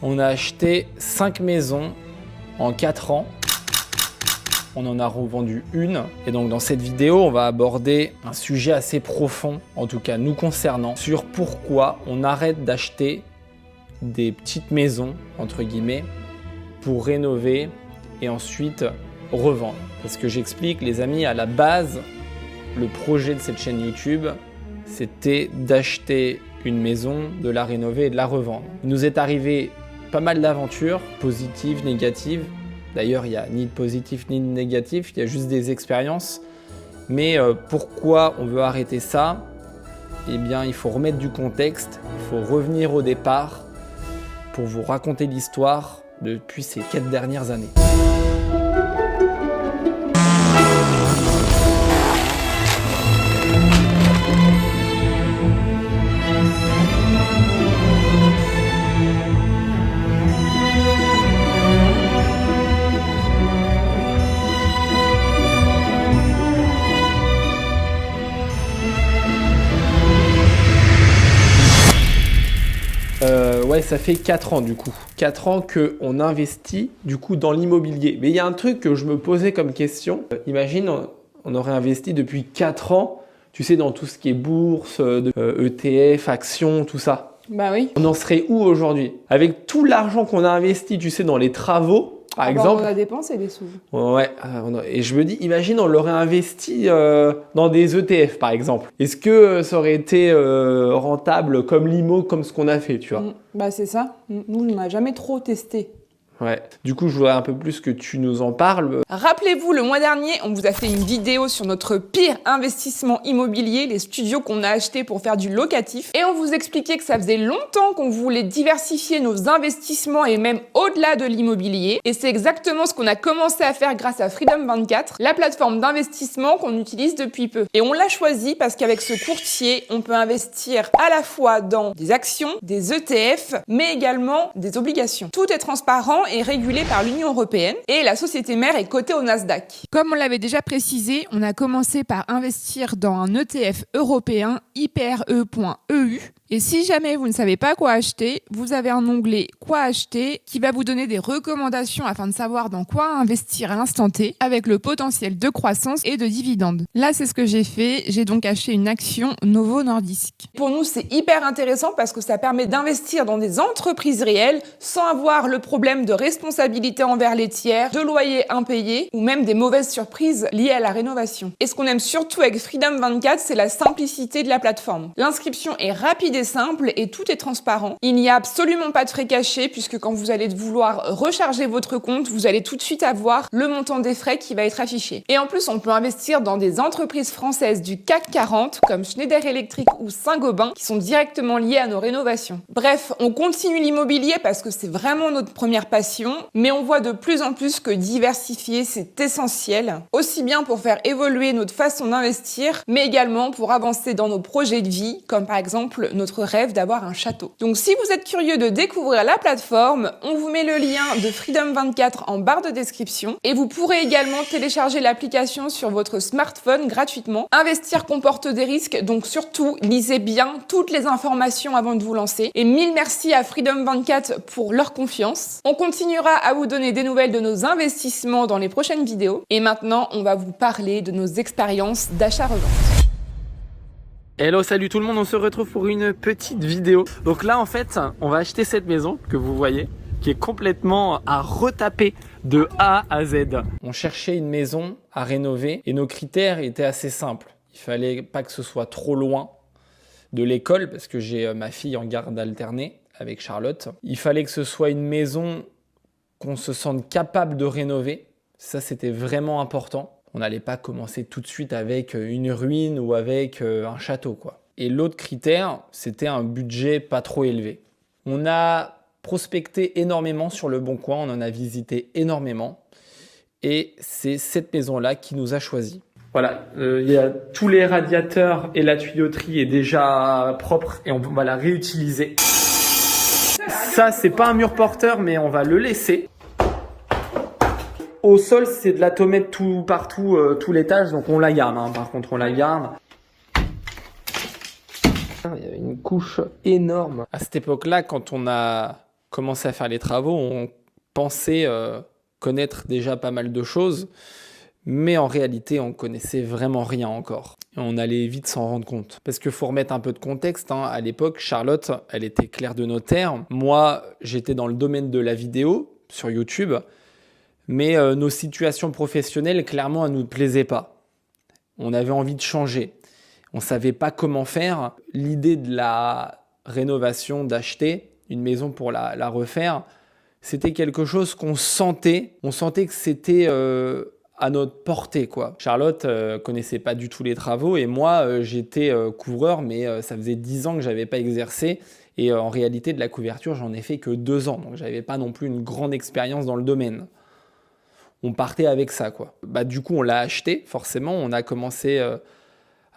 On a acheté 5 maisons en 4 ans. On en a revendu une. Et donc dans cette vidéo, on va aborder un sujet assez profond, en tout cas nous concernant, sur pourquoi on arrête d'acheter des petites maisons, entre guillemets, pour rénover et ensuite revendre. Parce que j'explique, les amis, à la base, le projet de cette chaîne YouTube, c'était d'acheter une maison, de la rénover et de la revendre. Il nous est arrivé pas mal d'aventures, positives, négatives. D'ailleurs, il n'y a ni de positif ni de négatif, il y a juste des expériences. Mais pourquoi on veut arrêter ça? Eh bien, il faut remettre du contexte, il faut revenir au départ pour vous raconter l'histoire depuis ces 4 dernières années. Ouais, ça fait 4 ans du coup. 4 ans qu'on investit du coup dans l'immobilier. Mais il y a un truc que je me posais comme question. Imagine, on aurait investi depuis 4 ans, tu sais, dans tout ce qui est bourse, ETF, actions, tout ça. Bah oui. On en serait où aujourd'hui? Avec tout l'argent qu'on a investi, tu sais, dans les travaux, par exemple. On a dépensé des sous. Ouais, et je me dis, imagine, on l'aurait investi dans des ETF, par exemple. Est-ce que ça aurait été rentable comme l'IMO, comme ce qu'on a fait, tu vois? Bah c'est ça. Nous, on n'a jamais trop testé. Ouais. Du coup, je voudrais un peu plus que tu nous en parles. Rappelez-vous, le mois dernier, on vous a fait une vidéo sur notre pire investissement immobilier, les studios qu'on a achetés pour faire du locatif. Et on vous expliquait que ça faisait longtemps qu'on voulait diversifier nos investissements et même au-delà de l'immobilier. Et c'est exactement ce qu'on a commencé à faire grâce à Freedom24, la plateforme d'investissement qu'on utilise depuis peu. Et on l'a choisi parce qu'avec ce courtier, on peut investir à la fois dans des actions, des ETF, mais également des obligations. Tout est transparent et régulé par l'Union européenne et la société mère est cotée au Nasdaq. Comme on l'avait déjà précisé, on a commencé par investir dans un ETF européen IPRE.EU. Et si jamais vous ne savez pas quoi acheter, vous avez un onglet Quoi acheter qui va vous donner des recommandations afin de savoir dans quoi investir à l'instant T avec le potentiel de croissance et de dividendes. Là, c'est ce que j'ai fait. J'ai donc acheté une action Novo Nordisk. Pour nous, c'est hyper intéressant parce que ça permet d'investir dans des entreprises réelles sans avoir le problème de responsabilité envers les tiers, de loyers impayés ou même des mauvaises surprises liées à la rénovation. Et ce qu'on aime surtout avec Freedom24, c'est la simplicité de la plateforme. L'inscription est rapide et simple et tout est transparent. Il n'y a absolument pas de frais cachés puisque quand vous allez vouloir recharger votre compte, vous allez tout de suite avoir le montant des frais qui va être affiché. Et en plus, on peut investir dans des entreprises françaises du CAC 40 comme Schneider Electric ou Saint-Gobain qui sont directement liées à nos rénovations. Bref, on continue l'immobilier parce que c'est vraiment notre première passion, mais on voit de plus en plus que diversifier, c'est essentiel, aussi bien pour faire évoluer notre façon d'investir, mais également pour avancer dans nos projets de vie, comme par exemple notre rêve d'avoir un château. Donc si vous êtes curieux de découvrir la plateforme, on vous met le lien de Freedom24 en barre de description et vous pourrez également télécharger l'application sur votre smartphone gratuitement. Investir comporte des risques, donc surtout lisez bien toutes les informations avant de vous lancer. Et mille merci à Freedom24 pour leur confiance. On continuera à vous donner des nouvelles de nos investissements dans les prochaines vidéos. Et maintenant, on va vous parler de nos expériences d'achat-revente. Hello, salut tout le monde, on se retrouve pour une petite vidéo. Donc là, en fait, on va acheter cette maison que vous voyez, qui est complètement à retaper de A à Z. On cherchait une maison à rénover et nos critères étaient assez simples. Il fallait pas que ce soit trop loin de l'école parce que j'ai ma fille en garde alternée avec Charlotte. Il fallait que ce soit une maison qu'on se sente capable de rénover. Ça, c'était vraiment important. On n'allait pas commencer tout de suite avec une ruine ou avec un château, quoi. Et l'autre critère, c'était un budget pas trop élevé. On a prospecté énormément sur Le Bon Coin, on en a visité énormément. Et c'est cette maison-là qui nous a choisis. Voilà, il y a tous les radiateurs et la tuyauterie est déjà propre et on va la réutiliser. Ça, c'est pas un mur porteur, mais on va le laisser. Au sol, c'est de la tomate tout partout, tout l'étage, donc on la garde. Par contre, on la garde. Il y a une couche énorme. À cette époque-là, quand on a commencé à faire les travaux, on pensait connaître déjà pas mal de choses, mais en réalité, on connaissait vraiment rien encore. Et on allait vite s'en rendre compte. Parce qu'il faut remettre un peu de contexte, hein. À l'époque, Charlotte, elle était clerc de notaire. Moi, j'étais dans le domaine de la vidéo, sur YouTube, mais nos situations professionnelles, clairement, elles ne nous plaisaient pas. On avait envie de changer. On ne savait pas comment faire. L'idée de la rénovation, d'acheter une maison pour la refaire, c'était quelque chose qu'on sentait. On sentait que c'était à notre portée, quoi. Charlotte connaissait pas du tout les travaux et moi, j'étais couvreur, mais ça faisait 10 ans que j'avais pas exercé. Et en réalité, de la couverture, j'en ai fait que 2 ans. Donc, j'avais pas non plus une grande expérience dans le domaine. On partait avec ça, quoi. Bah, du coup, on l'a acheté, forcément. On a commencé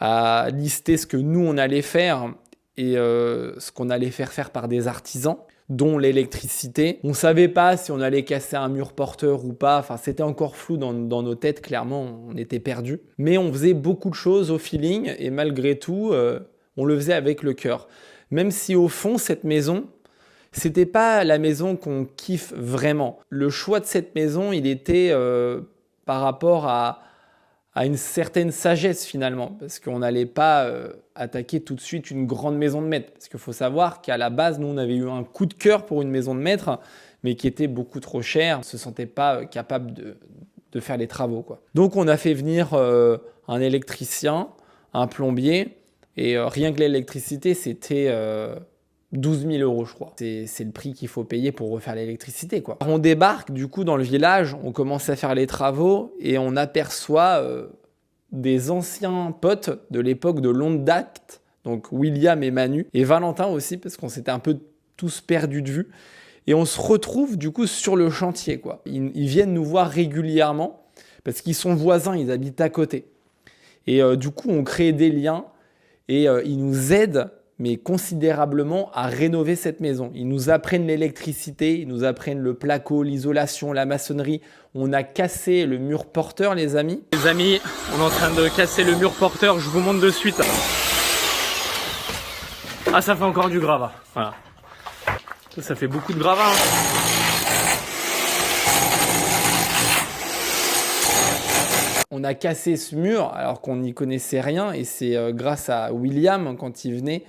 à lister ce que nous, on allait faire et ce qu'on allait faire par des artisans, dont l'électricité. On ne savait pas si on allait casser un mur porteur ou pas. Enfin, c'était encore flou dans nos têtes, clairement, on était perdus. Mais on faisait beaucoup de choses au feeling et malgré tout, on le faisait avec le cœur. Même si au fond, cette maison, c'était pas la maison qu'on kiffe vraiment. Le choix de cette maison, il était par rapport à une certaine sagesse finalement, parce qu'on n'allait pas attaquer tout de suite une grande maison de maître. Parce qu'il faut savoir qu'à la base, nous, on avait eu un coup de cœur pour une maison de maître, mais qui était beaucoup trop chère. On ne se sentait pas capable de faire les travaux, quoi. Donc, on a fait venir un électricien, un plombier, et rien que l'électricité, c'était 12 000 euros, je crois. C'est le prix qu'il faut payer pour refaire l'électricité, quoi. On débarque du coup dans le village, on commence à faire les travaux et on aperçoit des anciens potes de l'époque de longue date, donc William et Manu, et Valentin aussi, parce qu'on s'était un peu tous perdus de vue. Et on se retrouve du coup sur le chantier, quoi. Ils viennent nous voir régulièrement parce qu'ils sont voisins, ils habitent à côté. Et du coup, on crée des liens et ils nous aident mais considérablement à rénover cette maison. Ils nous apprennent l'électricité, ils nous apprennent le placo, l'isolation, la maçonnerie. On a cassé le mur porteur, les amis. Les amis, on est en train de casser le mur porteur, je vous montre de suite. Ah, ça fait encore du gravat. Voilà. Ça fait beaucoup de gravat, hein. On a cassé ce mur alors qu'on n'y connaissait rien et c'est grâce à William quand il venait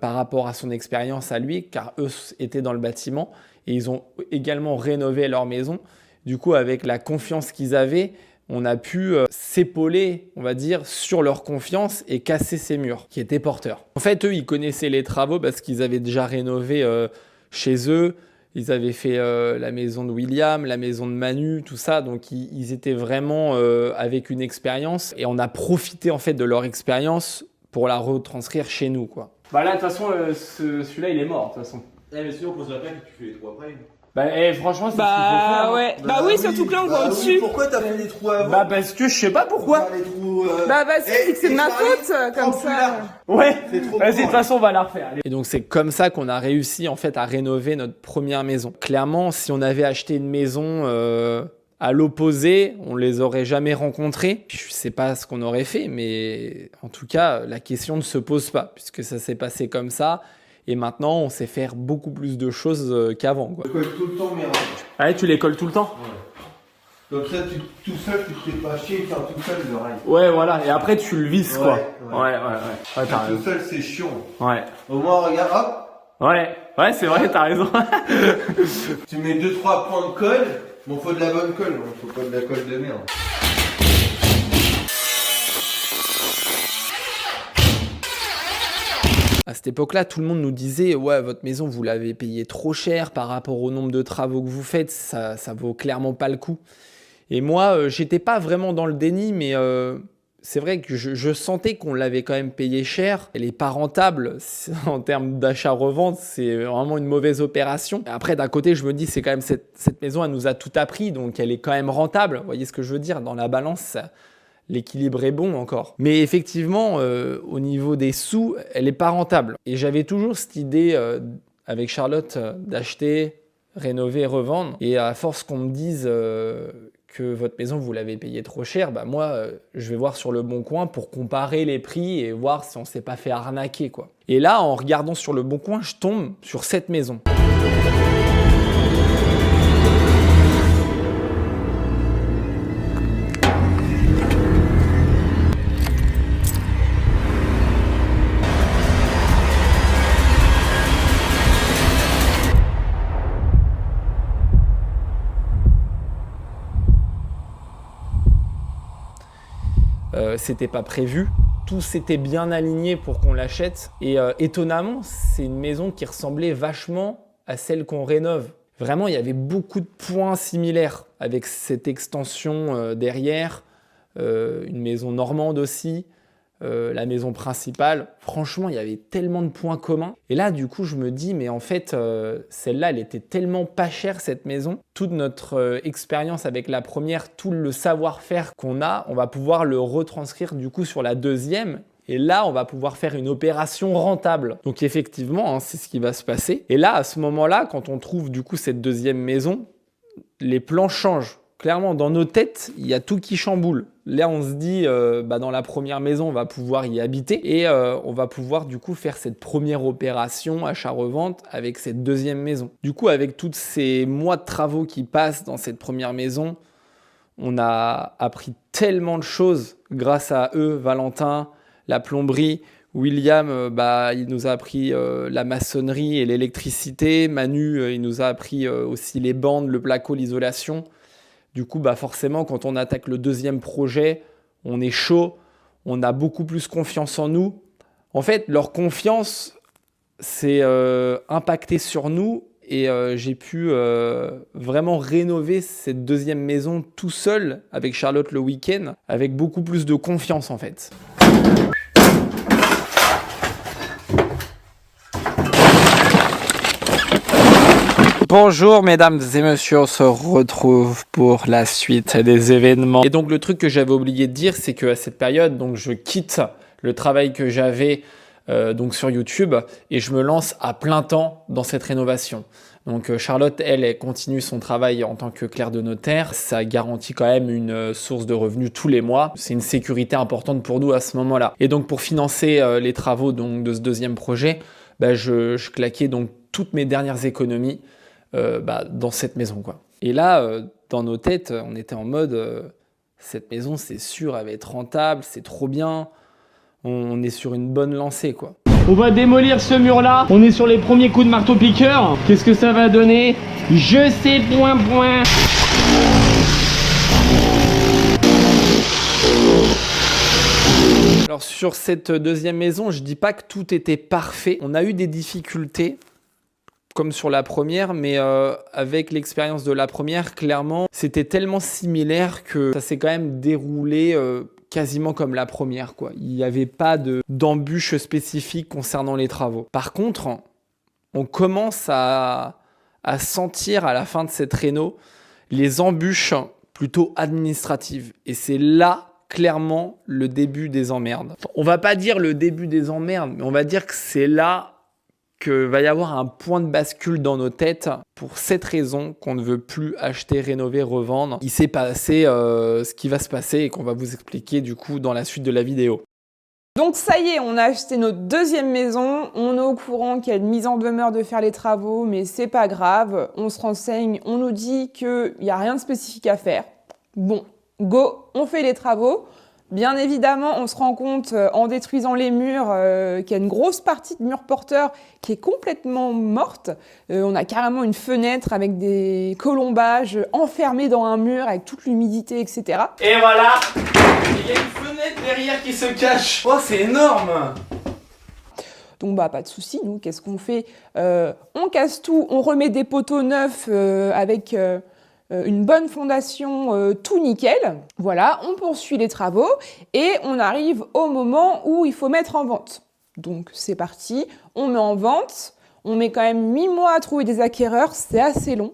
par rapport à son expérience à lui, car eux étaient dans le bâtiment et ils ont également rénové leur maison. Du coup, avec la confiance qu'ils avaient, on a pu s'épauler, on va dire, sur leur confiance et casser ces murs qui étaient porteurs. En fait, eux, ils connaissaient les travaux parce qu'ils avaient déjà rénové chez eux. Ils avaient fait la maison de William, la maison de Manu, tout ça. Donc, ils étaient vraiment avec une expérience. Et on a profité en fait de leur expérience pour la retranscrire chez nous, quoi. Bah là, de toute façon, celui-là, il est mort, de toute façon. Eh mais sinon, pose la plaque et tu fais les trous après. Bah, franchement, c'est ce qu'il faut faire. Ouais. Bah oui, surtout que là, on voit au-dessus. Pourquoi t'as fait les trous avant? Bah, parce que je sais pas pourquoi. Les trous, Bah, c'est que c'est de ma faute, comme ça. Ouais, C'est trop vas-y, de grand, toute façon, on va la refaire. Et donc, c'est comme ça qu'on a réussi, en fait, à rénover notre première maison. Clairement, si on avait acheté une maison à l'opposé, on les aurait jamais rencontrés. Je sais pas ce qu'on aurait fait, mais en tout cas, la question ne se pose pas, puisque ça s'est passé comme ça. Et maintenant, on sait faire beaucoup plus de choses qu'avant, quoi. Je colle tout le temps mes rangs. Ah, tu les colles tout le temps? Ouais. Comme ça, tout seul, tu te fais pas chier et faire tout seul le rail. Ouais, voilà. Et après, tu le visses, quoi. Ouais. Ouais, t'as Faire raison. tout seul, c'est chiant. Ouais. Au moins, regarde, hop, Ouais, c'est vrai, t'as raison. tu mets 2-3 points de colle. Bon, faut de la bonne colle, hein. Faut pas de la colle de merde. À cette époque-là, tout le monde nous disait « Ouais, votre maison, vous l'avez payée trop cher par rapport au nombre de travaux que vous faites, ça vaut clairement pas le coup. » Et moi, j'étais pas vraiment dans le déni, mais c'est vrai que je sentais qu'on l'avait quand même payé cher. Elle est pas rentable en termes d'achat-revente, c'est vraiment une mauvaise opération. Après, d'un côté, je me dis c'est quand même cette maison, elle nous a tout appris, donc elle est quand même rentable. Vous voyez ce que je veux dire? Dans la balance, l'équilibre est bon encore. Mais effectivement, au niveau des sous, elle n'est pas rentable. Et j'avais toujours cette idée avec Charlotte d'acheter, rénover et revendre. Et à force qu'on me dise que votre maison, vous l'avez payée trop cher, bah moi, je vais voir sur Le Bon Coin pour comparer les prix et voir si on ne s'est pas fait arnaquer, quoi. Et là, en regardant sur Le Bon Coin, je tombe sur cette maison. c'était pas prévu. Tout s'était bien aligné pour qu'on l'achète. Et étonnamment, c'est une maison qui ressemblait vachement à celle qu'on rénove. Vraiment, il y avait beaucoup de points similaires avec cette extension derrière, une maison normande aussi, la maison principale. Franchement, il y avait tellement de points communs. Et là, du coup, je me dis, mais en fait, celle-là, elle était tellement pas chère, cette maison. Toute notre expérience avec la première, tout le savoir-faire qu'on a, on va pouvoir le retranscrire du coup sur la deuxième. Et là, on va pouvoir faire une opération rentable. Donc effectivement, hein, c'est ce qui va se passer. Et là, à ce moment-là, quand on trouve du coup cette deuxième maison, les plans changent. Clairement, dans nos têtes, il y a tout qui chamboule. Là, on se dit, dans la première maison, on va pouvoir y habiter et on va pouvoir du coup faire cette première opération achat-revente avec cette deuxième maison. Du coup, avec tous ces mois de travaux qui passent dans cette première maison, on a appris tellement de choses grâce à eux, Valentin, la plomberie, William, il nous a appris la maçonnerie et l'électricité. Manu, il nous a appris aussi les bandes, le placo, l'isolation. Du coup, forcément, quand on attaque le deuxième projet, on est chaud, on a beaucoup plus confiance en nous. En fait, leur confiance s'est impactée sur nous et j'ai pu vraiment rénover cette deuxième maison tout seul avec Charlotte le week-end, avec beaucoup plus de confiance en fait. Bonjour mesdames et messieurs, on se retrouve pour la suite des événements. Et donc le truc que j'avais oublié de dire, c'est qu'à cette période, donc je quitte le travail que j'avais donc sur YouTube et je me lance à plein temps dans cette rénovation. Donc Charlotte, elle continue son travail en tant que clerc de notaire. Ça garantit quand même une source de revenus tous les mois. C'est une sécurité importante pour nous à ce moment-là. Et donc pour financer les travaux donc, de ce deuxième projet, je claquais donc toutes mes dernières économies dans cette maison, quoi. Et là, dans nos têtes, on était en mode cette maison, c'est sûr, elle va être rentable, c'est trop bien. On est sur une bonne lancée, quoi. On va démolir ce mur-là. On est sur les premiers coups de marteau-piqueur. Qu'est-ce que ça va donner? Je sais point. Alors sur cette deuxième maison, je dis pas que tout était parfait. On a eu des difficultés, comme sur la première, mais avec l'expérience de la première, clairement, c'était tellement similaire que ça s'est quand même déroulé quasiment comme la première, quoi. Il n'y avait pas d'embûches spécifiques concernant les travaux. Par contre, on commence à sentir à la fin de cette réno les embûches plutôt administratives. Et c'est là, clairement, le début des emmerdes. On va pas dire le début des emmerdes, mais on va dire que c'est là que va y avoir un point de bascule dans nos têtes pour cette raison qu'on ne veut plus acheter, rénover, revendre. Il s'est passé ce qui va se passer et qu'on va vous expliquer du coup dans la suite de la vidéo. Donc ça y est, on a acheté notre deuxième maison, on est au courant qu'il y a une mise en demeure de faire les travaux, mais c'est pas grave, on se renseigne, on nous dit qu'il n'y a rien de spécifique à faire. Bon, go, on fait les travaux. Bien évidemment, on se rend compte en détruisant les murs qu'il y a une grosse partie de mur porteur qui est complètement morte. On a carrément une fenêtre avec des colombages enfermés dans un mur avec toute l'humidité, etc. Et voilà, il y a une fenêtre derrière qui se cache. Oh, c'est énorme! Donc pas de souci, nous, qu'est-ce qu'on fait? On casse tout, on remet des poteaux neufs avec une bonne fondation, tout nickel. Voilà, on poursuit les travaux et on arrive au moment où il faut mettre en vente. Donc c'est parti, on met en vente, on met quand même 8 mois à trouver des acquéreurs, c'est assez long.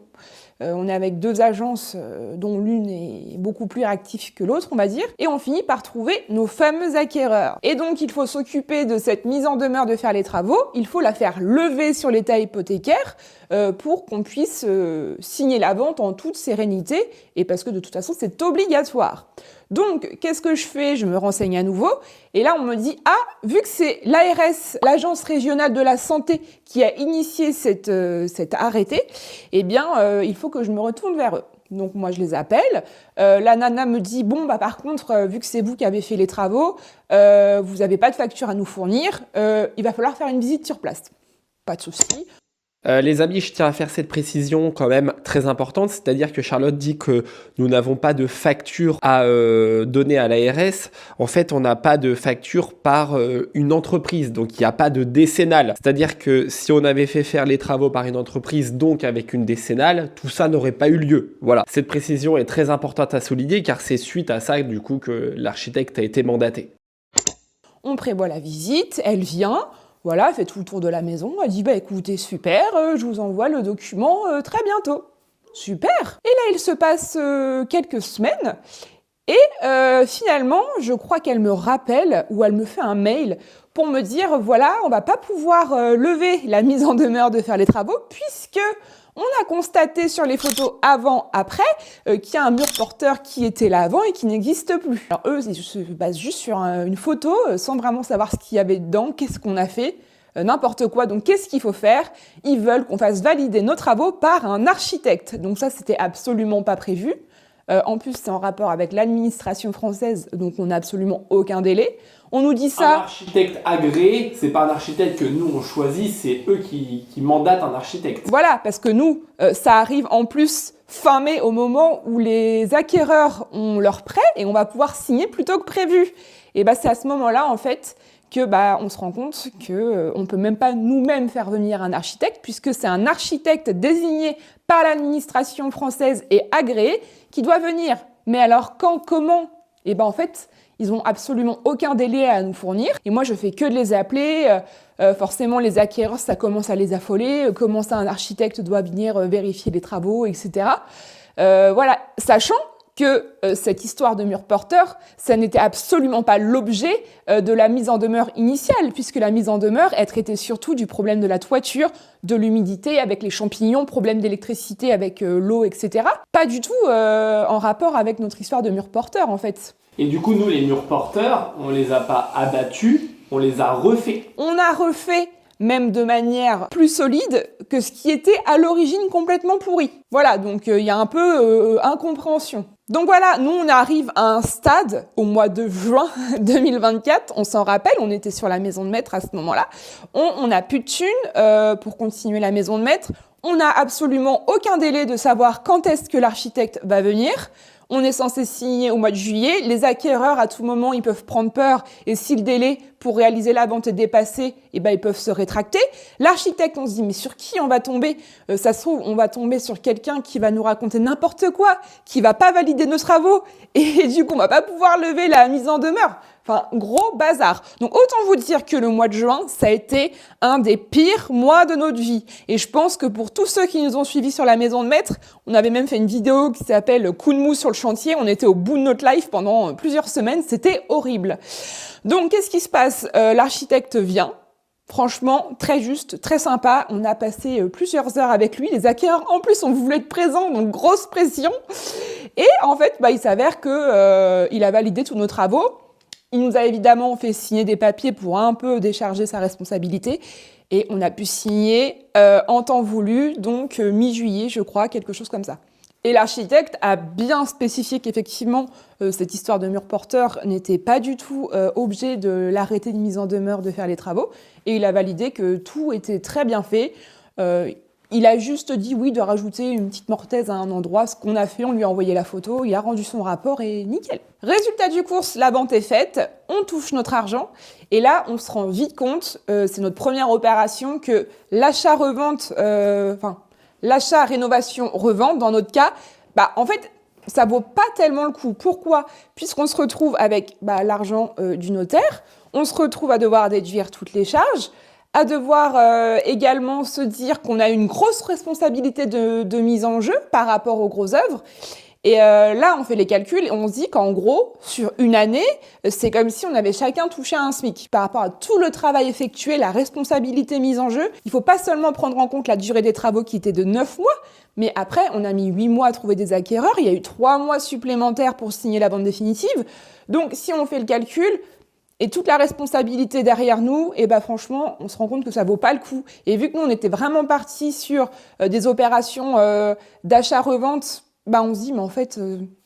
On est avec 2 agences dont l'une est beaucoup plus réactive que l'autre, on va dire, et on finit par trouver nos fameux acquéreurs. Et donc il faut s'occuper de cette mise en demeure de faire les travaux, il faut la faire lever sur l'état hypothécaire pour qu'on puisse signer la vente en toute sérénité, et parce que de toute façon c'est obligatoire. Donc, qu'est-ce que je fais? Je me renseigne à nouveau. Et là, on me dit, vu que c'est l'ARS, l'Agence régionale de la santé, qui a initié cet arrêté, eh bien, il faut que je me retourne vers eux. Donc, moi, je les appelle. La nana me dit, par contre, vu que c'est vous qui avez fait les travaux, vous n'avez pas de facture à nous fournir, il va falloir faire une visite sur place. Pas de souci. Les amis, je tiens à faire cette précision quand même très importante, c'est-à-dire que Charlotte dit que nous n'avons pas de facture à donner à l'ARS. En fait, on n'a pas de facture par une entreprise, donc il n'y a pas de décennale. C'est-à-dire que si on avait fait faire les travaux par une entreprise, donc avec une décennale, tout ça n'aurait pas eu lieu. Voilà, cette précision est très importante à souligner car c'est suite à ça du coup que l'architecte a été mandaté. On prévoit la visite, elle vient, voilà, elle fait tout le tour de la maison, elle dit « Bah écoutez, super, je vous envoie le document très bientôt. » Super. Et là, il se passe quelques semaines, et finalement, je crois qu'elle me rappelle, ou elle me fait un mail, pour me dire « Voilà, on va pas pouvoir lever la mise en demeure de faire les travaux, puisque... on a constaté sur les photos avant-après qu'il y a un mur porteur qui était là avant et qui n'existe plus. » Alors eux, ils se basent juste sur une photo sans vraiment savoir ce qu'il y avait dedans, qu'est-ce qu'on a fait, n'importe quoi. Donc qu'est-ce qu'il faut faire? Ils veulent qu'on fasse valider nos travaux par un architecte. Donc ça, c'était absolument pas prévu. En plus, c'est en rapport avec l'administration française, donc on n'a absolument aucun délai. On nous dit ça... Un architecte agréé, c'est pas un architecte que nous on choisit, c'est eux qui mandatent un architecte. Voilà, parce que nous, ça arrive en plus fin mai au moment où les acquéreurs ont leur prêt et on va pouvoir signer plus tôt que prévu. Et bah c'est à ce moment-là en fait que on se rend compte que on peut même pas nous-mêmes faire venir un architecte puisque c'est un architecte désigné par l'administration française et agréé qui doit venir. Mais alors quand, comment? Et en fait, ils ont absolument aucun délai à nous fournir. Et moi, je fais que de les appeler. Forcément, les acquéreurs, ça commence à les affoler. Comment ça, un architecte doit venir vérifier les travaux, etc. Voilà, sachant que cette histoire de mur porteur, ça n'était absolument pas l'objet de la mise en demeure initiale, puisque la mise en demeure, elle traitait surtout du problème de la toiture, de l'humidité avec les champignons, problème d'électricité avec l'eau, etc. Pas du tout en rapport avec notre histoire de mur porteur, en fait. Et du coup, nous, les murs porteurs, on les a pas abattus, on les a refaits. On a refait même de manière plus solide que ce qui était à l'origine complètement pourri. Voilà, donc il y a un peu incompréhension. Donc voilà, nous on arrive à un stade au mois de juin 2024, on s'en rappelle, on était sur la maison de maître à ce moment-là, on n'a plus de thunes pour continuer la maison de maître, on n'a absolument aucun délai de savoir quand est-ce que l'architecte va venir. On est censé signer au mois de juillet. Les acquéreurs, à tout moment, ils peuvent prendre peur. Et si le délai pour réaliser la vente est dépassé, ils peuvent se rétracter. L'architecte, on se dit, mais sur qui on va tomber? Ça se trouve, on va tomber sur quelqu'un qui va nous raconter n'importe quoi, qui va pas valider nos travaux. Et du coup, on va pas pouvoir lever la mise en demeure. Enfin, gros bazar. Donc, autant vous dire que le mois de juin, ça a été un des pires mois de notre vie. Et je pense que pour tous ceux qui nous ont suivis sur la maison de maître, on avait même fait une vidéo qui s'appelle « Coup de mou sur le chantier ». On était au bout de notre life pendant plusieurs semaines. C'était horrible. Donc, qu'est-ce qui se passe? L'architecte vient. Franchement, très juste, très sympa. On a passé plusieurs heures avec lui. Les acquéreurs, en plus, on voulait être présents, donc grosse pression. Et en fait, il s'avère que il a validé tous nos travaux. Il nous a évidemment fait signer des papiers pour un peu décharger sa responsabilité. Et on a pu signer en temps voulu, donc mi-juillet, je crois, quelque chose comme ça. Et l'architecte a bien spécifié qu'effectivement, cette histoire de mur porteur n'était pas du tout objet de l'arrêté de mise en demeure de faire les travaux. Et il a validé que tout était très bien fait. Il a juste dit oui de rajouter une petite mortaise à un endroit, ce qu'on a fait, on lui a envoyé la photo, il a rendu son rapport et nickel. Résultat du course, la vente est faite, on touche notre argent et là on se rend vite compte, c'est notre première opération, que l'achat-revente, l'achat-rénovation-revente dans notre cas, en fait ça vaut pas tellement le coup. Pourquoi? Puisqu'on se retrouve avec l'argent du notaire, on se retrouve à devoir déduire toutes les charges, à devoir également se dire qu'on a une grosse responsabilité de mise en jeu par rapport aux grosses œuvres. Et là, on fait les calculs et on se dit qu'en gros, sur une année, c'est comme si on avait chacun touché à un SMIC. Par rapport à tout le travail effectué, la responsabilité mise en jeu, il faut pas seulement prendre en compte la durée des travaux qui était de 9 mois, mais après, on a mis 8 mois à trouver des acquéreurs, il y a eu 3 mois supplémentaires pour signer la vente définitive. Donc, si on fait le calcul, et toute la responsabilité derrière nous, franchement, on se rend compte que ça vaut pas le coup. Et vu que nous, on était vraiment partis sur des opérations d'achat-revente, on se dit, mais en fait,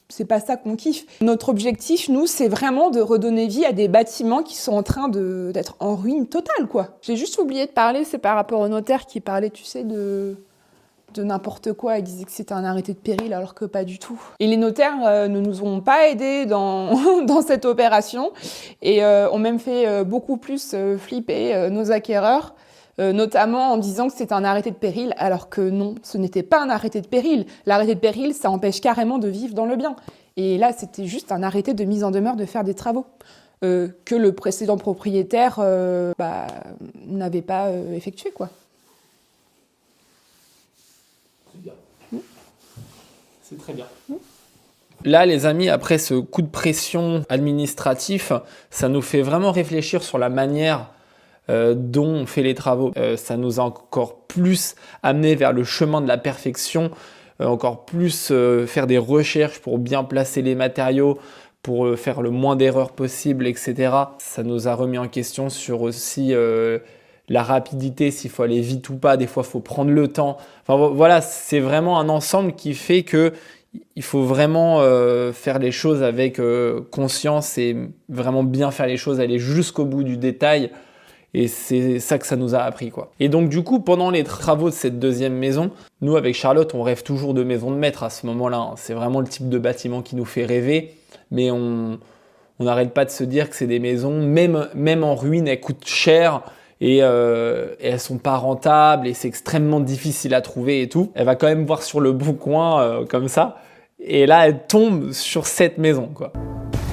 c'est pas ça qu'on kiffe. Notre objectif, nous, c'est vraiment de redonner vie à des bâtiments qui sont en train d'être en ruine totale, quoi. J'ai juste oublié de parler, c'est par rapport au notaire qui parlait, tu sais, de n'importe quoi. Il disait que c'était un arrêté de péril, alors que pas du tout. Et les notaires ne nous ont pas aidés dans, dans cette opération et ont même fait beaucoup plus flipper nos acquéreurs. Notamment en disant que c'était un arrêté de péril, alors que non, ce n'était pas un arrêté de péril. L'arrêté de péril, ça empêche carrément de vivre dans le bien. Et là, c'était juste un arrêté de mise en demeure de faire des travaux que le précédent propriétaire n'avait pas effectué, quoi. C'est bien. C'est très bien. Là, les amis, après ce coup de pression administratif, ça nous fait vraiment réfléchir sur la manière dont on fait les travaux. Ça nous a encore plus amené vers le chemin de la perfection, encore plus faire des recherches pour bien placer les matériaux, pour faire le moins d'erreurs possible, etc. Ça nous a remis en question sur aussi la rapidité, s'il faut aller vite ou pas. Des fois, il faut prendre le temps. Enfin voilà, c'est vraiment un ensemble qui fait que il faut vraiment faire les choses avec conscience et vraiment bien faire les choses, aller jusqu'au bout du détail. Et c'est ça que ça nous a appris, quoi. Et donc du coup, pendant les travaux de cette deuxième maison, nous avec Charlotte, on rêve toujours de maison de maître à ce moment-là. C'est vraiment le type de bâtiment qui nous fait rêver, mais on n'arrête pas de se dire que c'est des maisons, même en ruine, elles coûtent cher et elles sont pas rentables et c'est extrêmement difficile à trouver et tout. Elle va quand même voir sur le bon coin comme ça, et là elle tombe sur cette maison, quoi.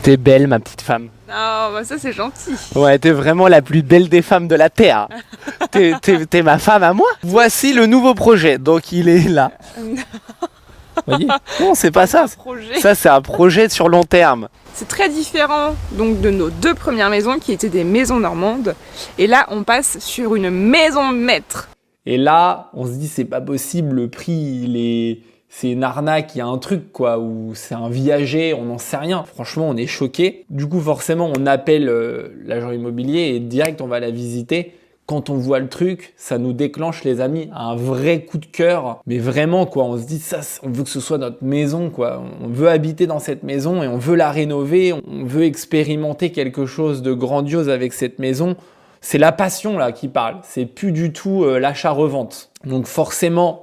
T'es belle, ma petite femme. Ah, bah ça c'est gentil. Ouais, t'es vraiment la plus belle des femmes de la Terre. T'es ma femme à moi. Voici le nouveau projet, donc il est là. Vous voyez ? Non, c'est pas ça. Projet. Ça, c'est un projet sur long terme. C'est très différent donc de nos deux premières maisons qui étaient des maisons normandes. Et là, on passe sur une maison de maître. Et là, on se dit c'est pas possible, le prix c'est une arnaque, il y a un truc quoi, ou c'est un viager, on n'en sait rien. Franchement, on est choqués. Du coup, forcément, on appelle l'agent immobilier et direct, on va la visiter. Quand on voit le truc, ça nous déclenche, les amis, un vrai coup de cœur. Mais vraiment, quoi, on se dit ça, on veut que ce soit notre maison, quoi. On veut habiter dans cette maison et on veut la rénover. On veut expérimenter quelque chose de grandiose avec cette maison. C'est la passion là qui parle. C'est plus du tout l'achat-revente. Donc forcément,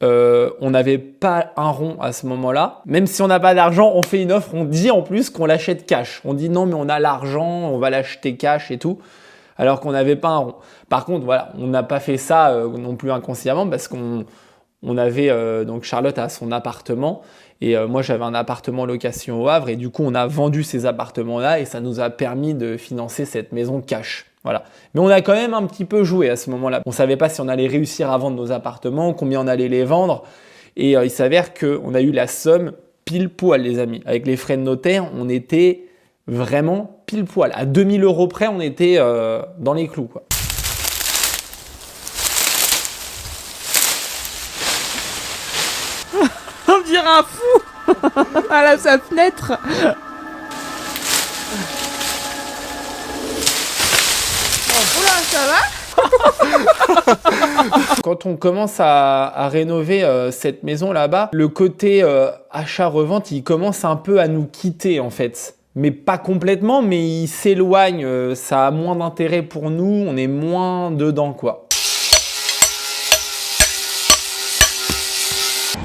on n'avait pas un rond à ce moment-là. Même si on n'a pas d'argent, on fait une offre. On dit en plus qu'on l'achète cash. On dit non, mais on a l'argent, on va l'acheter cash et tout. Alors qu'on n'avait pas un rond. Par contre, voilà, on n'a pas fait ça non plus inconsciemment parce qu'on avait donc Charlotte a son appartement et moi j'avais un appartement en location au Havre et du coup on a vendu ces appartements-là et ça nous a permis de financer cette maison cash. Voilà. Mais on a quand même un petit peu joué à ce moment-là. On ne savait pas si on allait réussir à vendre nos appartements, combien on allait les vendre. Et il s'avère qu'on a eu la somme pile poil, les amis. Avec les frais de notaire, on était vraiment pile poil. À 2000 € près, on était dans les clous, quoi. On dirait un fou à sa fenêtre. Oula, ça va? Quand on commence à rénover cette maison là-bas, le côté achat-revente, il commence un peu à nous quitter en fait. Mais pas complètement, mais il s'éloigne, ça a moins d'intérêt pour nous, on est moins dedans quoi.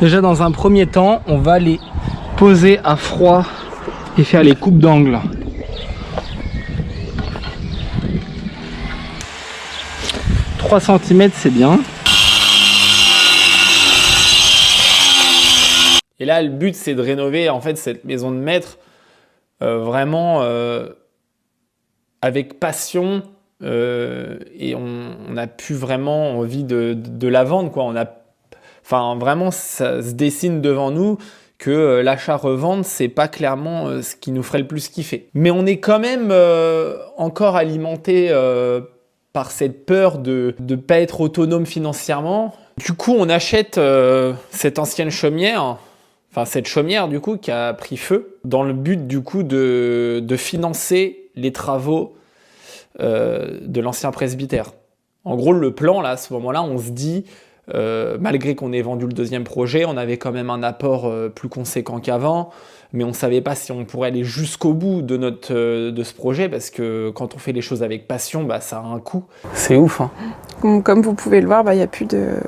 Déjà, dans un premier temps, on va les poser à froid et faire les coupes d'angle. « 3 cm, c'est bien. » Et là, le but, c'est de rénover en fait cette maison de maître vraiment avec passion et on n'a plus vraiment envie de la vendre, quoi. Enfin, vraiment, ça se dessine devant nous que l'achat-revente, c'est pas clairement ce qui nous ferait le plus kiffer. Mais on est quand même encore alimenté par cette peur de ne pas être autonome financièrement. Du coup, on achète cette ancienne chaumière, enfin cette chaumière du coup qui a pris feu, dans le but du coup de financer les travaux de l'ancien presbytère. En gros, le plan là, à ce moment-là, on se dit malgré qu'on ait vendu le deuxième projet, on avait quand même un apport plus conséquent qu'avant, mais on ne savait pas si on pourrait aller jusqu'au bout de ce projet, parce que quand on fait les choses avec passion, bah, ça a un coût. C'est ouf, hein. Comme vous pouvez le voir, il n'y a plus de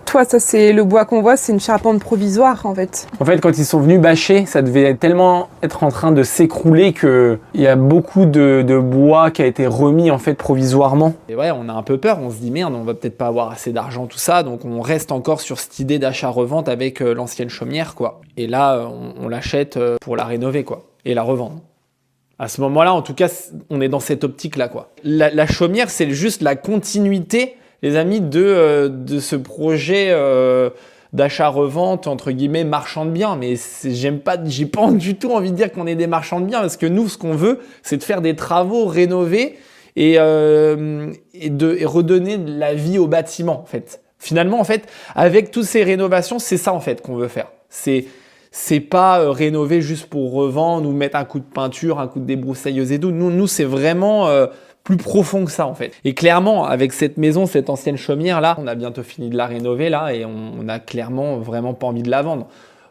toit. Ça, c'est le bois qu'on voit, c'est une charpente provisoire en fait. En fait, quand ils sont venus bâcher, ça devait tellement être en train de s'écrouler qu'il y a beaucoup de bois qui a été remis en fait provisoirement. Et ouais, on a un peu peur, on se dit merde, on va peut-être pas avoir assez d'argent, tout ça, donc on reste encore sur cette idée d'achat-revente avec l'ancienne chaumière, quoi. Et là, on l'achète pour la rénover, quoi, et la revendre. À ce moment-là, en tout cas, on est dans cette optique-là, quoi. La chaumière, c'est juste la continuité, les amis, de ce projet d'achat-revente, entre guillemets, marchand de biens. Mais j'ai pas du tout envie de dire qu'on est des marchands de biens, parce que nous, ce qu'on veut, c'est de faire des travaux, rénover et redonner de la vie au bâtiment, en fait. Finalement, en fait, avec toutes ces rénovations, c'est ça, en fait, qu'on veut faire. C'est pas rénover juste pour revendre ou mettre un coup de peinture, un coup de débroussailleuse et tout. Nous c'est vraiment plus profond que ça, en fait. Et clairement, avec cette maison, cette ancienne chaumière là, on a bientôt fini de la rénover là et on a clairement vraiment pas envie de la vendre.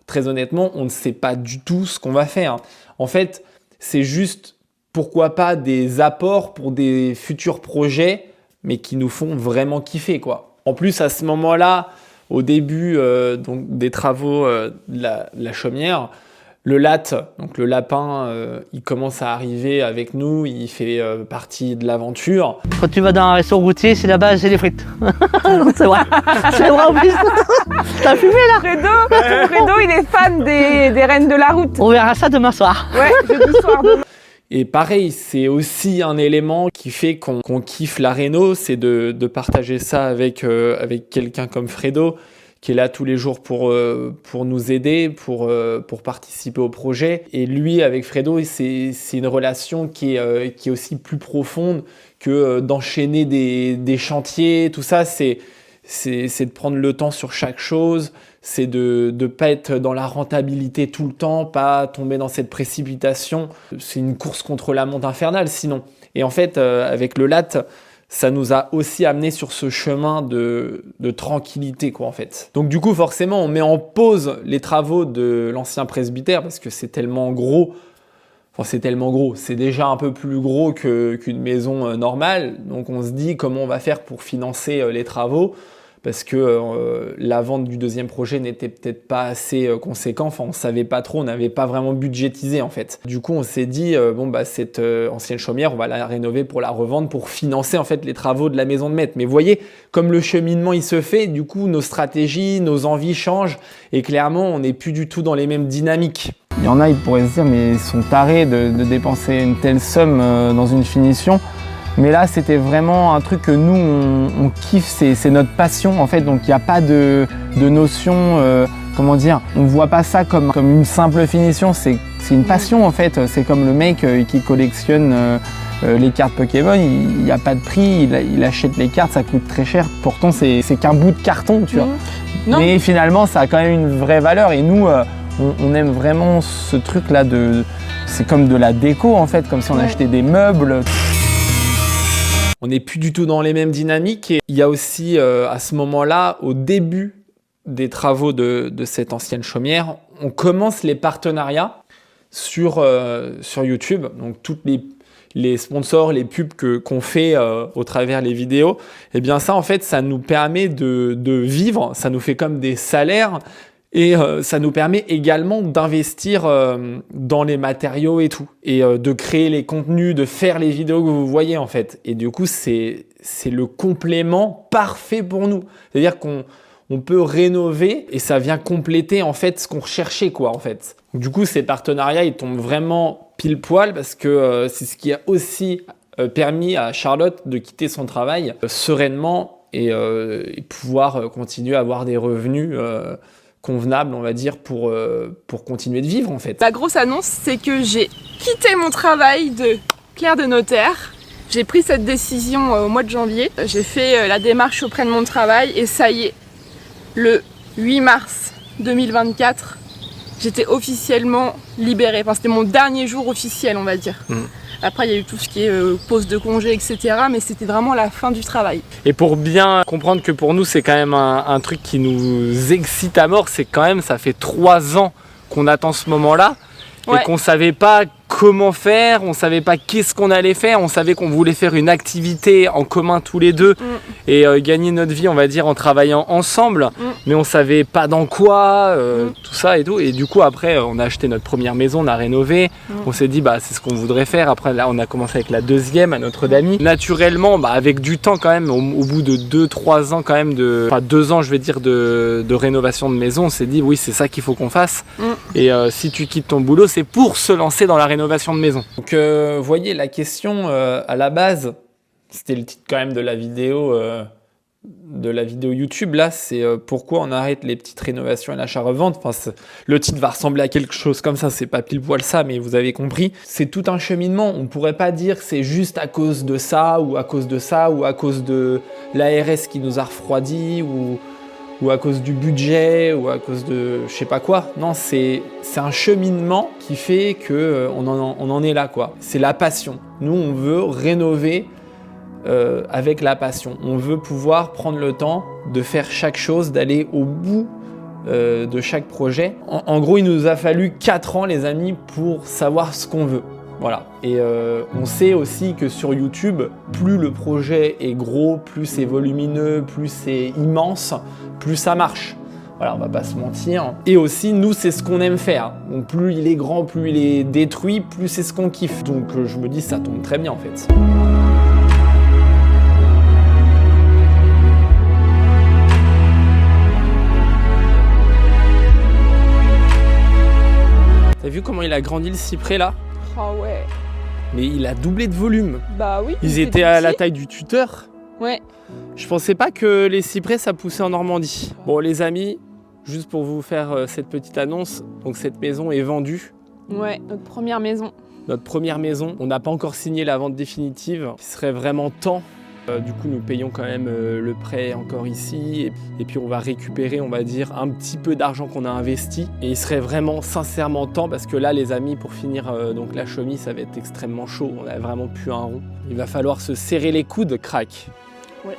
Très honnêtement, on ne sait pas du tout ce qu'on va faire. En fait, c'est juste, pourquoi pas, des apports pour des futurs projets, mais qui nous font vraiment kiffer, quoi. En plus, à ce moment-là, au début donc des travaux de la chaumière, le latte, donc le lapin, il commence à arriver avec nous, il fait partie de l'aventure. Quand tu vas dans un resto routier, c'est là-bas, c'est les frites. C'est vrai. C'est vrai en plus. T'as fumé là? Fredo, il est fan des reines de la route. On verra ça demain soir. Ouais, jeudi soir demain. Et pareil, c'est aussi un élément qui fait qu'on kiffe la réno, c'est de partager ça avec quelqu'un comme Fredo, qui est là tous les jours pour nous aider, pour participer au projet. Et lui, avec Fredo, c'est une relation qui est aussi plus profonde que d'enchaîner des chantiers, tout ça. C'est de prendre le temps sur chaque chose, c'est de ne pas être dans la rentabilité tout le temps, pas tomber dans cette précipitation. C'est une course contre la montre infernale sinon. Et en fait, avec le latte, ça nous a aussi amené sur ce chemin de tranquillité, quoi, en fait. Donc du coup, forcément, on met en pause les travaux de l'ancien presbytère parce que c'est tellement gros. Enfin, c'est tellement gros. C'est déjà un peu plus gros qu'une maison normale. Donc on se dit comment on va faire pour financer les travaux parce que la vente du deuxième projet n'était peut-être pas assez conséquent. Enfin, on savait pas trop, on n'avait pas vraiment budgétisé en fait. Du coup, on s'est dit cette ancienne chaumière, on va la rénover pour la revendre, pour financer en fait les travaux de la maison de maître. Mais vous voyez, comme le cheminement il se fait, du coup, nos stratégies, nos envies changent et clairement, on n'est plus du tout dans les mêmes dynamiques. Il y en a, ils pourraient se dire, mais ils sont tarés de dépenser une telle somme dans une finition. Mais là, c'était vraiment un truc que nous, on kiffe, c'est notre passion en fait. Donc, il n'y a pas de notion, comment dire, on ne voit pas ça comme une simple finition. C'est une passion en fait. C'est comme le mec qui collectionne les cartes Pokémon. Il n'y a pas de prix, il achète les cartes, ça coûte très cher. Pourtant, c'est qu'un bout de carton, tu vois. Non. Mais finalement, ça a quand même une vraie valeur. Et nous, on aime vraiment ce truc-là c'est comme de la déco en fait, comme si on achetait des meubles. On n'est plus du tout dans les mêmes dynamiques et il y a aussi à ce moment-là, au début des travaux de cette ancienne chaumière, on commence les partenariats sur YouTube. Donc toutes les sponsors, les pubs qu'on fait au travers les vidéos, et bien ça en fait, ça nous permet de vivre, ça nous fait comme des salaires. Et ça nous permet également d'investir dans les matériaux et tout. Et de créer les contenus, de faire les vidéos que vous voyez en fait. Et du coup, c'est le complément parfait pour nous. C'est-à-dire qu'on peut rénover et ça vient compléter en fait ce qu'on recherchait, quoi, en fait. Du coup, ces partenariats, ils tombent vraiment pile poil parce que c'est ce qui a aussi permis à Charlotte de quitter son travail sereinement et pouvoir continuer à avoir des revenus convenable, on va dire, pour continuer de vivre en fait. La grosse annonce, c'est que j'ai quitté mon travail de clerc de notaire. J'ai pris cette décision au mois de janvier. J'ai fait la démarche auprès de mon travail et ça y est, le 8 mars 2024, j'étais officiellement libérée. Enfin, c'était mon dernier jour officiel, on va dire. Après, il y a eu tout ce qui est pause de congé, etc. Mais c'était vraiment la fin du travail. Et pour bien comprendre que pour nous, c'est quand même un truc qui nous excite à mort, c'est quand même, ça fait 3 ans qu'on attend ce moment-là Ouais. et qu'on savait pas comment faire, on savait pas qu'est-ce qu'on allait faire, on savait qu'on voulait faire une activité en commun tous les deux et gagner notre vie, on va dire, en travaillant ensemble, mais on savait pas dans quoi, tout ça et tout. Et du coup, après, on a acheté notre première maison, on a rénové, on s'est dit, bah, c'est ce qu'on voudrait faire. Après, là, on a commencé avec la deuxième à Notre-Dame. Naturellement, bah, avec du temps quand même, au bout de 2-3 ans quand même, enfin 2 ans, je vais dire, de rénovation de maison, on s'est dit, oui, c'est ça qu'il faut qu'on fasse. Et si tu quittes ton boulot, c'est pour se lancer dans la rénovation de maison. Donc, vous voyez, la question à la base, c'était le titre quand même de la vidéo YouTube. Là, c'est pourquoi on arrête les petites rénovations et l'achat-revente. Enfin, le titre va ressembler à quelque chose comme ça. C'est pas pile poil ça, mais vous avez compris. C'est tout un cheminement. On pourrait pas dire que c'est juste à cause de ça ou à cause de ça ou à cause de l'ARS qui nous a refroidi ou à cause du budget, ou à cause de je sais pas quoi. Non, c'est un cheminement qui fait qu'on en est là, quoi. C'est la passion. Nous, on veut rénover avec la passion. On veut pouvoir prendre le temps de faire chaque chose, d'aller au bout de chaque projet. En gros, il nous a fallu 4 ans, les amis, pour savoir ce qu'on veut. Voilà. Et on sait aussi que sur YouTube, plus le projet est gros, plus c'est volumineux, plus c'est immense, plus ça marche. Voilà, on va pas se mentir. Et aussi, nous, c'est ce qu'on aime faire. Donc plus il est grand, plus il est détruit, plus c'est ce qu'on kiffe. Donc je me dis, ça tombe très bien en fait. T'as vu comment il a grandi le cyprès là? Ah ouais. Mais il a doublé de volume. Bah oui. Ils c'était étaient à la petit. taille du tuteur. Ouais. Je pensais pas que les cyprès ça poussait en Normandie. Bon les amis, juste pour vous faire cette petite annonce, donc cette maison est vendue. Ouais, notre première maison. Notre première maison, on n'a pas encore signé la vente définitive. Il serait vraiment temps. Du coup, nous payons quand même le prêt encore ici. Et puis, on va récupérer, on va dire, un petit peu d'argent qu'on a investi. Et il serait vraiment, sincèrement temps, parce que là, les amis, pour finir donc la chemise, ça va être extrêmement chaud. On a vraiment plus un rond. Il va falloir se serrer les coudes, crack. Ouais.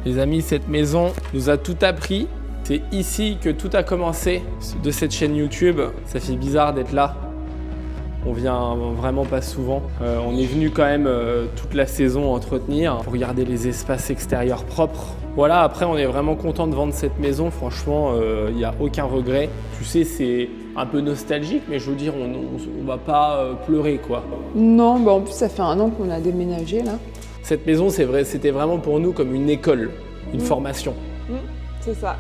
Les amis, cette maison nous a tout appris. C'est ici que tout a commencé de cette chaîne YouTube. Ça fait bizarre d'être là. On vient vraiment pas souvent. On est venu quand même toute la saison entretenir pour garder les espaces extérieurs propres. Voilà, après on est vraiment content de vendre cette maison. Franchement, il n'y a aucun regret. Tu sais, c'est un peu nostalgique, mais je veux dire, on va pas pleurer quoi. Non, bah en plus ça fait 1 an qu'on a déménagé là. Cette maison, c'est vrai, c'était vraiment pour nous comme une école, une formation. C'est ça.